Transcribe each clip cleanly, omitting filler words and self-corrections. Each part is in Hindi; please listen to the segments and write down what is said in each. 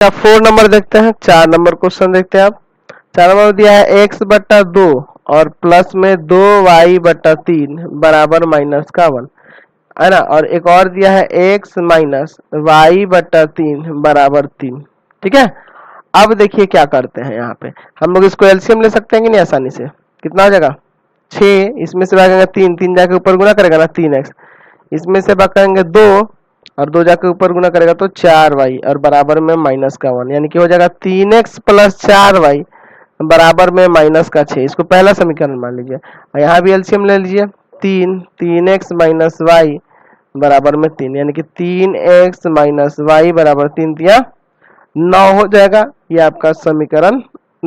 आप 4 नंबर देखते हैं, 4 नंबर क्वेश्चन देखते हैं। आप 4 नंबर दिया है x बट्टा 2 और प्लस में 2y/3 बराबर -1 है ना, और एक और दिया है x माइनस y/3 बराबर 3। ठीक है, अब देखिए क्या करते हैं। यहाँ पे हम लोग इसको एलसीएम ले सकते हैं कि नहीं आसानी से। कितना हो जाएगा 6, इसमें से भागेंगे 3, 3 जाके ऊपर गुना करेगा ना 3x, इसमें से भागेंगे 2 और 2 जाके ऊपर गुना करेगा तो 4y और बराबर में -1, यानी कि हो जाएगा 3x प्लस 4y बराबर में -6। इसको पहला समीकरण मान लीजिए और यहाँ भी एलसीएम ले लीजिए। 3x माइनस वाई बराबर में 3, यानी कि 3x माइनस वाई बराबर 3 दिया 9 हो जाएगा। ये आपका समीकरण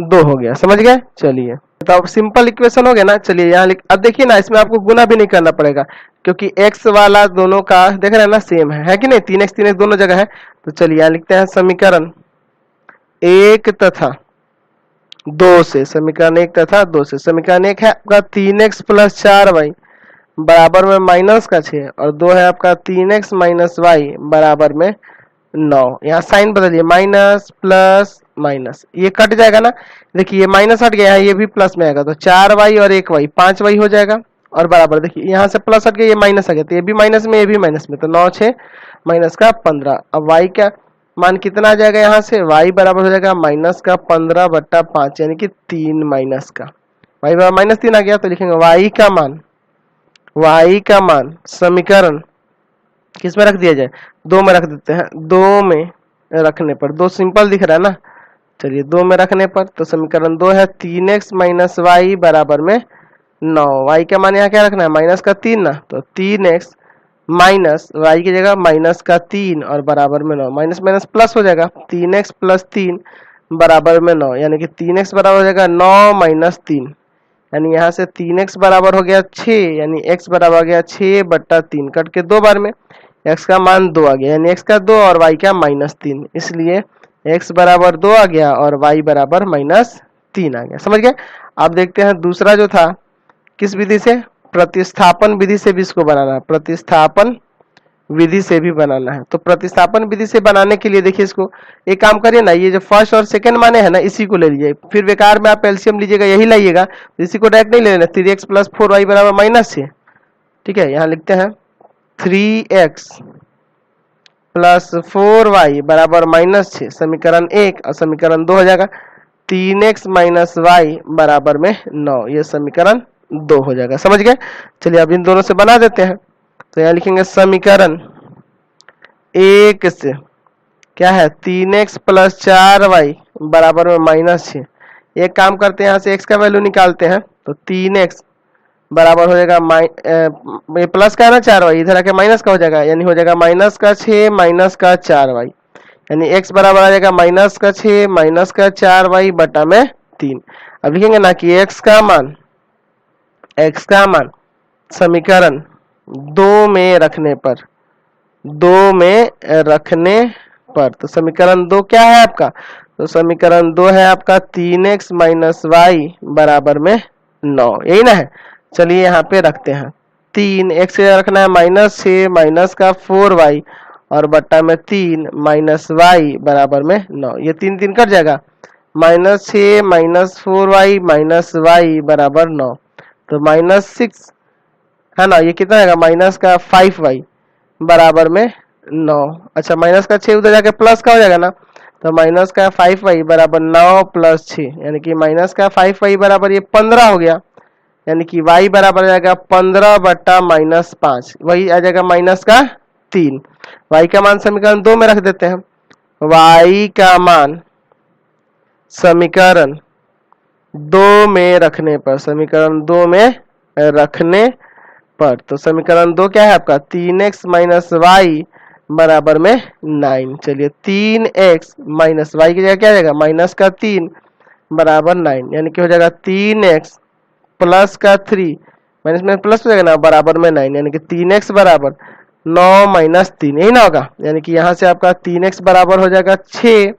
2 हो गया। समझ गए? चलिए, तो अब सिंपल इक्वेशन हो गया ना। चलिए यहाँ अब देखिए ना, इसमें आपको गुना भी नहीं करना पड़ेगा क्योंकि x वाला दोनों का देख रहे हैं ना सेम है कि नहीं। 3x दोनों जगह है। तो चलिए यहाँ लिखते हैं समीकरण 1 तथा 2 से। समीकरण 1 तथा 2 से समीकरण 1 है आपका 3x प्लस 4y बराबर में -6 और 2 है आपका 3x माइनस वाई बराबर में 9। यहाँ साइन बदलिए, माइनस प्लस माइनस, ये कट जाएगा ना। देखिए ये माइनस हट गया है, ये भी प्लस में आएगा तो 4y और 1y 5y हो जाएगा और बराबर देखिए यहाँ से प्लस हट गया, ये माइनस आ गया तो ये भी माइनस में, ये भी माइनस में, तो 9 6 माइनस का 15। अब y का मान कितना आ जाएगा यहाँ से, y बराबर हो जाएगा -15/5 यानी कि 3 माइनस का, y बराबर -3 आ गया। तो लिखेंगे y का मान समीकरण किस में रख दिया जाए, 2 में रख देते हैं। 2 में रखने पर 2 सिंपल दिख रहा है ना। चलिए 2 में रखने पर तो समीकरण 2 है 3x माइनस वाई बराबर में 9। y का मान यहाँ क्या रखना है, -3 ना, तो 3x माइनस वाई की जगह -3 और बराबर में 9। माइनस माइनस प्लस हो जाएगा, 3x प्लस 3 बराबर में 9, यानी कि 3x बराबर हो जाएगा 9 माइनस 3, यानी यहाँ से 3x बराबर हो गया 6, यानी x बराबर हो गया 6/3 कट के 2 बार में x का मान 2 आ गया, यानी x का 2 और y का -3, इसलिए x बराबर 2 आ गया और y बराबर -3 आ गया। समझ गए? अब देखते हैं दूसरा जो था किस विधि से, प्रतिस्थापन विधि से भी इसको बनाना है। प्रतिस्थापन विधि से भी बनाना है। तो प्रतिस्थापन विधि से बनाने के लिए देखिए इसको एक काम करिए ना, ये जो फर्स्ट और सेकंड माने है ना इसी को ले लीजिए, फिर बेकार में आप एलसीएम लीजिएगा यही लाइएगा, तो इसी को डायरेक्ट नहीं ले लेना। 3x प्लस 4y बराबर -6। ठीक है, यहाँ लिखते हैं 3x प्लस 4y बराबर -6 समीकरण 1 और समीकरण 2 हो जाएगा 3x माइनस वाई बराबर में 9, ये समीकरण 2 हो जाएगा। समझ गए? चलिए अब इन दोनों से बना देते हैं। तो यहाँ लिखेंगे समीकरण 1 से क्या है 3x प्लस 4y बराबर में -6। एक काम करते हैं, यहाँ से x का वैल्यू निकालते हैं तो 3x बराबर हो जाएगा ये प्लस का है ना 4y, इधर आके माइनस का हो जाएगा, यानी हो जाएगा -6 माइनस का 4y, यानी x बराबर आ जाएगा -6 माइनस का 4y बटा में 3। अब लिखेंगे ना कि x का मान समीकरण 2 में रखने पर तो समीकरण 2 क्या है आपका, तो समीकरण 2 है आपका 3x माइनस वाई बराबर में 9, यही ना है। चलिए यहाँ पे रखते हैं 3x से रखना है -6 माइनस का 4y और बट्टा में 3 माइनस वाई बराबर में 9, ये 3 3 कट जाएगा, -6 माइनस 4y माइनस वाई बराबर 9, तो -6 है ना, ये कितना आएगा माइनस का 5y बराबर में 9। अच्छा माइनस का 6 उधर जाके प्लस का हो जाएगा ना, तो माइनस का 5y बराबर 9 प्लस 6, यानी कि माइनस का 5y बराबर ये 15 हो गया, यानी कि y बराबर आ जाएगा 15/-5, वही आ जाएगा -3। y का मान समीकरण 2 में रख देते हैं। y का मान समीकरण 2 में रखने पर, समीकरण 2 में रखने पर तो समीकरण 2 क्या है आपका 3x माइनस वाई बराबर में 9। चलिए 3x माइनस वाई की जगह क्या आ जाएगा -3 बराबर 9, यानी कि हो जाएगा 3x प्लस का 3 माइनस में प्लस हो जाएगा ना बराबर में 9, यानी कि 3x बराबर 9 माइनस 3, यही ना होगा, यानी कि यहाँ से आपका 3x बराबर हो जाएगा 6,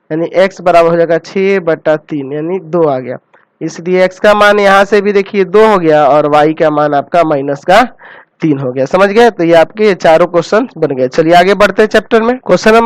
यानी x बराबर हो जाएगा 6/3, यानी 2 आ गया, इसलिए x का मान यहाँ से भी देखिए 2 हो गया और y का मान आपका -3 हो गया। समझ गए? तो ये आपके चारों क्वेश्चन बन गए। चलिए आगे बढ़ते हैं चैप्टर में। Question number